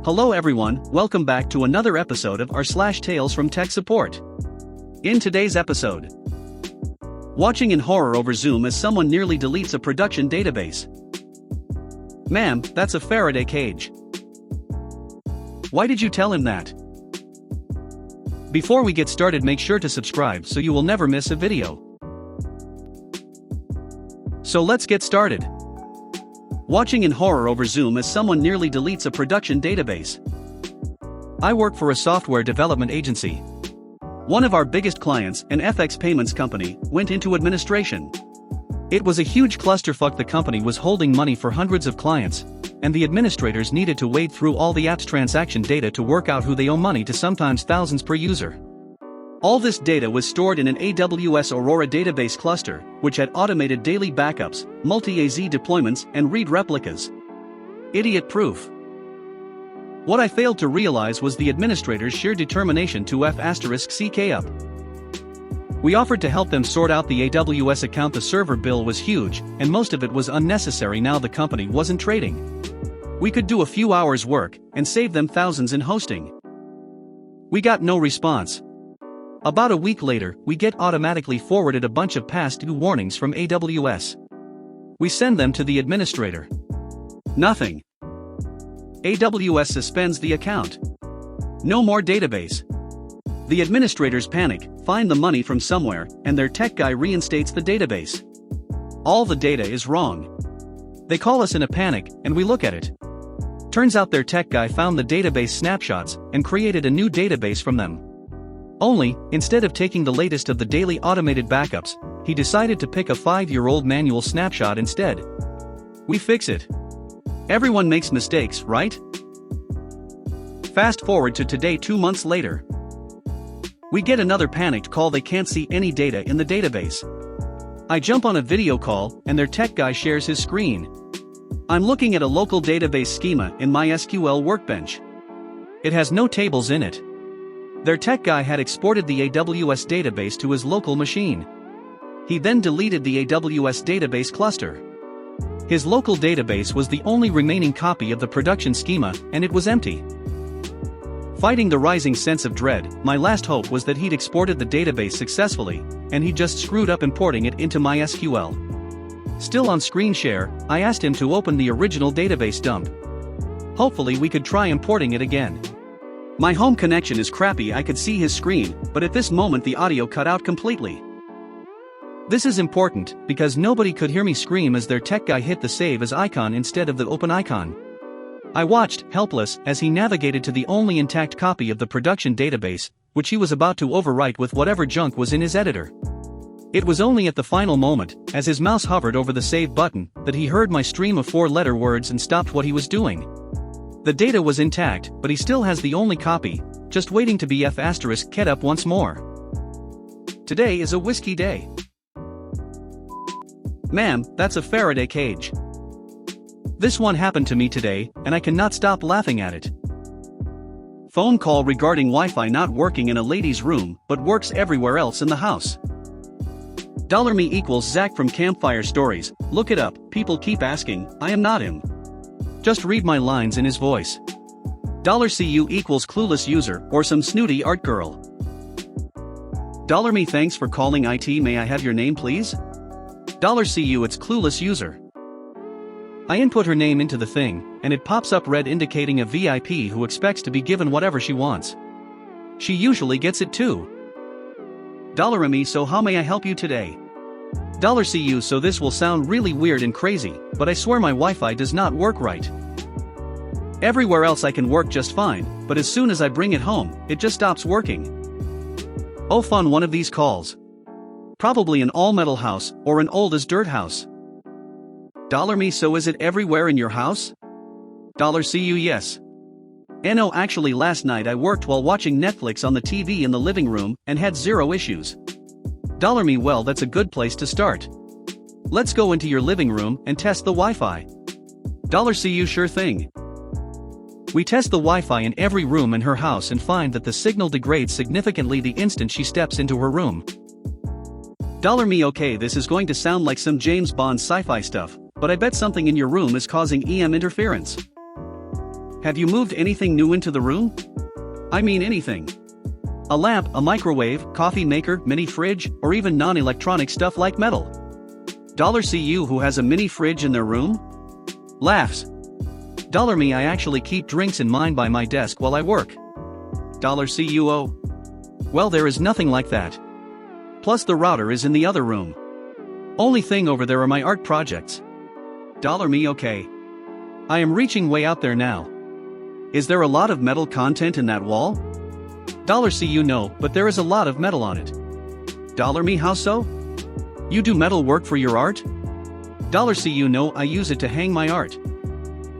Hello everyone, welcome back to another episode of our Tales from Tech Support. In today's episode, watching in horror over Zoom as someone nearly deletes a production database. Ma'am, that's a Faraday cage. Why did you tell him that? Before we get started, make sure to subscribe so you will never miss a video. So let's get started. Watching in horror over Zoom as someone nearly deletes a production database. I work for a software development agency. One of our biggest clients, an FX payments company, went into administration. It was a huge clusterfuck. The company was holding money for hundreds of clients, and the administrators needed to wade through all the app's transaction data to work out who they owe money to, sometimes thousands per user. All this data was stored in an AWS Aurora database cluster, which had automated daily backups, multi-AZ deployments, and read replicas. Idiot-proof. What I failed to realize was the administrators' sheer determination to F***ck up. We offered to help them sort out the AWS account. The server bill was huge, and most of it was unnecessary. Now the company wasn't trading. We could do a few hours work, and save them thousands in hosting. We got no response. About a week later, we get automatically forwarded a bunch of past due warnings from AWS. We send them to the administrator. Nothing. AWS suspends the account. No more database. The administrators panic, find the money from somewhere, and their tech guy reinstates the database. All the data is wrong. They call us in a panic, and we look at it. Turns out their tech guy found the database snapshots and created a new database from them. Only, instead of taking the latest of the daily automated backups, he decided to pick a 5-year-old manual snapshot instead. We fix it. Everyone makes mistakes, right? Fast forward to today, 2 months later. We get another panicked call. They can't see any data in the database. I jump on a video call, and their tech guy shares his screen. I'm looking at a local database schema in MySQL Workbench. It has no tables in it. Their tech guy had exported the AWS database to his local machine. He then deleted the AWS database cluster. His local database was the only remaining copy of the production schema, and it was empty. Fighting the rising sense of dread, my last hope was that he'd exported the database successfully, and he just screwed up importing it into MySQL. Still on screen share, I asked him to open the original database dump. Hopefully we could try importing it again. My home connection is crappy. I could see his screen, but at this moment the audio cut out completely. This is important, because nobody could hear me scream as their tech guy hit the save as icon instead of the open icon. I watched, helpless, as he navigated to the only intact copy of the production database, which he was about to overwrite with whatever junk was in his editor. It was only at the final moment, as his mouse hovered over the save button, that he heard my stream of 4-letter words and stopped what he was doing. The data was intact, but he still has the only copy, just waiting to be F***ed up once more. Today is a whiskey day. Ma'am, that's a Faraday cage. This one happened to me today, and I cannot stop laughing at it. Phone call regarding Wi-Fi not working in a lady's room, but works everywhere else in the house. $me equals Zach from Campfire Stories. Look it up. People keep asking, I am not him. Just read my lines in his voice. $CU equals clueless user, or some snooty art girl. $me thanks for calling IT. May I have your name please? $CU it's clueless user. I input her name into the thing, and it pops up red indicating a VIP who expects to be given whatever she wants. She usually gets it too. $me so how may I help you today? $CU so this will sound really weird and crazy, but I swear my Wi-Fi does not work right. Everywhere else I can work just fine, but as soon as I bring it home, it just stops working. Oh fun, one of these calls. Probably an all-metal house, or an old-as-dirt house. $me so is it everywhere in your house? $CU yes. No actually last night I worked while watching Netflix on the TV in the living room, and had 0 issues. $me well that's a good place to start. Let's go into your living room and test the Wi-Fi. $CU sure thing. We test the Wi-Fi in every room in her house and find that the signal degrades significantly the instant she steps into her room. $me okay, this is going to sound like some James Bond sci-fi stuff, but I bet something in your room is causing EM interference. Have you moved anything new into the room? I mean anything. A lamp, a microwave, coffee maker, mini fridge, or even non-electronic stuff like metal. $CU who has a mini fridge in their room? Laughs. $Me I actually keep drinks in mine by my desk while I work. $CUO. Well, there is nothing like that. Plus the router is in the other room. Only thing over there are my art projects. $Me okay. I am reaching way out there now. Is there a lot of metal content in that wall? $CU no, but there is a lot of metal on it. $Me how so? You do metal work for your art? $CU no, I use it to hang my art.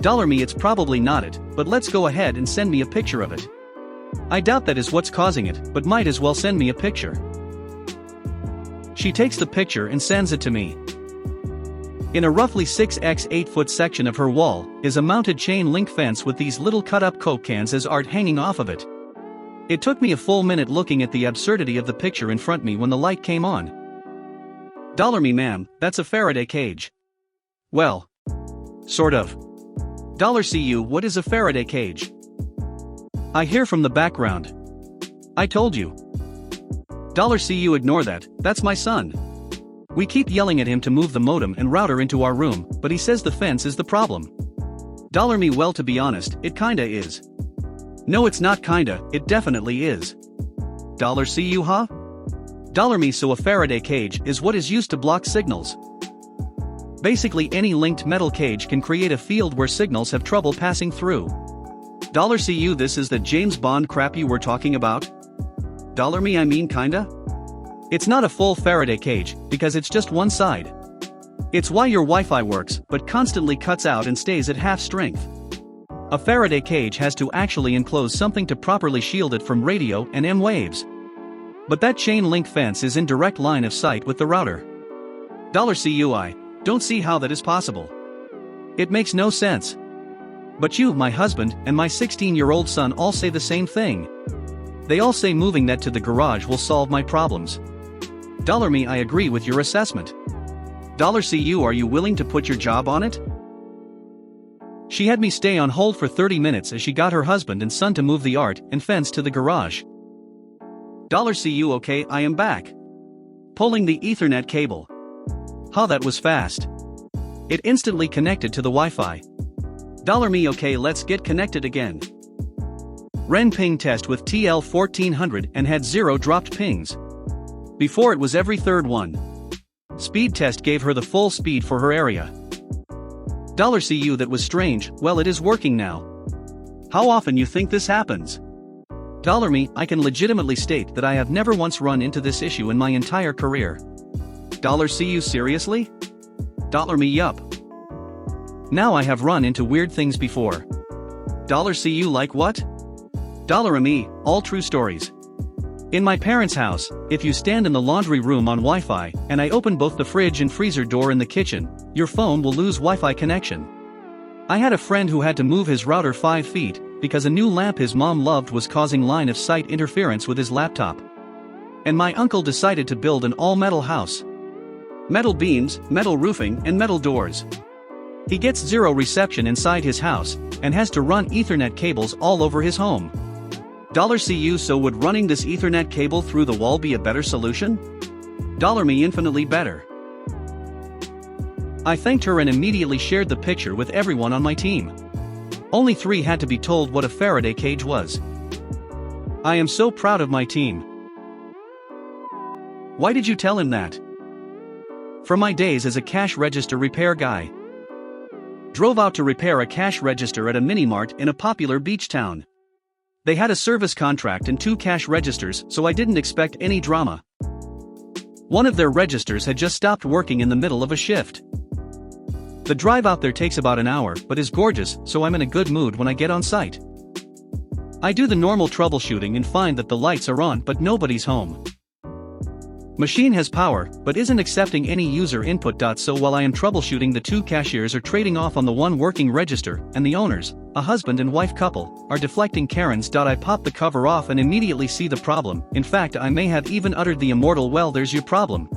$Me it's probably not it, but let's go ahead and send me a picture of it. I doubt that is what's causing it, but might as well send me a picture. She takes the picture and sends it to me. In a roughly 6x 8 foot section of her wall, is a mounted chain link fence with these little cut-up Coke cans as art hanging off of it. It took me a full minute looking at the absurdity of the picture in front of me when the light came on. $Me ma'am, that's a Faraday cage. Well. Sort of. $CU what is a Faraday cage? I hear from the background. I told you. $CU ignore that, that's my son. We keep yelling at him to move the modem and router into our room, but he says the fence is the problem. $Me well to be honest, it kinda is. No it's not kinda, it definitely is. $CU huh? $Me so a Faraday cage is what is used to block signals. Basically any linked metal cage can create a field where signals have trouble passing through. $CU this is the James Bond crap you were talking about? $Me I mean kinda? It's not a full Faraday cage, because it's just one side. It's why your Wi-Fi works, but constantly cuts out and stays at half strength. A Faraday cage has to actually enclose something to properly shield it from radio and M waves. But that chain link fence is in direct line of sight with the router. $CU I don't see how that is possible. It makes no sense. But you, my husband, and my 16-year-old son all say the same thing. They all say moving that to the garage will solve my problems. $Me I agree with your assessment. $CU are you willing to put your job on it? She had me stay on hold for 30 minutes as she got her husband and son to move the art and fence to the garage. $CU okay I am back. Pulling the Ethernet cable. How that was fast. It instantly connected to the Wi-Fi. $Me okay let's get connected again. Ren ping test with TL1400 and had 0 dropped pings. Before it was every third one. Speed test gave her the full speed for her area. $CU that was strange, well it is working now. How often you think this happens? $Me I can legitimately state that I have never once run into this issue in my entire career. $CU seriously? $Me yup. Now I have run into weird things before. $CU like what? $Me, all true stories. In my parents' house, if you stand in the laundry room on Wi-Fi, and I open both the fridge and freezer door in the kitchen, your phone will lose Wi-Fi connection. I had a friend who had to move his router 5 feet, because a new lamp his mom loved was causing line-of-sight interference with his laptop. And my uncle decided to build an all-metal house. Metal beams, metal roofing, and metal doors. He gets 0 reception inside his house, and has to run Ethernet cables all over his home. $CU so would running this Ethernet cable through the wall be a better solution? $Me infinitely better. I thanked her and immediately shared the picture with everyone on my team. Only 3 had to be told what a Faraday cage was. I am so proud of my team. Why did you tell him that? From my days as a cash register repair guy. Drove out to repair a cash register at a mini-mart in a popular beach town. They had a service contract and 2 cash registers, so I didn't expect any drama. One of their registers had just stopped working in the middle of a shift. The drive out there takes about an hour, but is gorgeous, so I'm in a good mood when I get on site. I do the normal troubleshooting and find that the lights are on but nobody's home. Machine has power, but isn't accepting any user input. So while I am troubleshooting, the 2 cashiers are trading off on the one working register, and the owners, a husband and wife couple, are deflecting Karens. I pop the cover off and immediately see the problem. In fact, I may have even uttered the immortal "well there's your problem."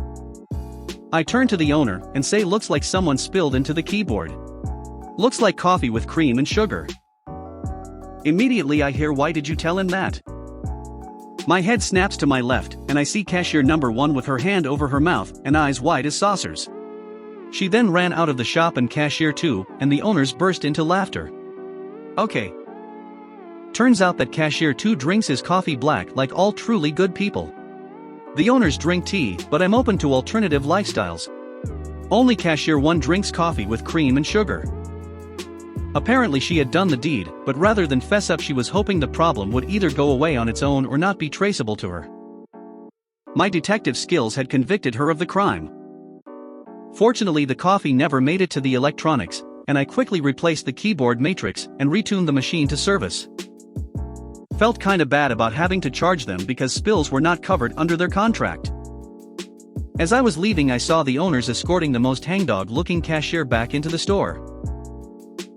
I turn to the owner and say looks like someone spilled into the keyboard. Looks like coffee with cream and sugar. Immediately I hear, "Why did you tell him that?" My head snaps to my left, and I see cashier number 1 with her hand over her mouth and eyes wide as saucers. She then ran out of the shop, and cashier 2 and the owners burst into laughter. Okay. Turns out that cashier 2 drinks his coffee black like all truly good people. The owners drink tea, but I'm open to alternative lifestyles. Only cashier 1 drinks coffee with cream and sugar. Apparently she had done the deed, but rather than fess up, she was hoping the problem would either go away on its own or not be traceable to her. My detective skills had convicted her of the crime. Fortunately, the coffee never made it to the electronics, and I quickly replaced the keyboard matrix and retuned the machine to service. Felt kinda bad about having to charge them because spills were not covered under their contract. As I was leaving, I saw the owners escorting the most hangdog-looking cashier back into the store.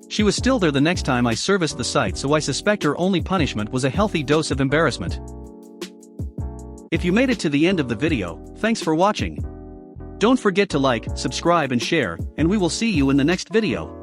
She was still there the next time I serviced the site, so I suspect her only punishment was a healthy dose of embarrassment. If you made it to the end of the video, thanks for watching. Don't forget to like, subscribe and share, and we will see you in the next video.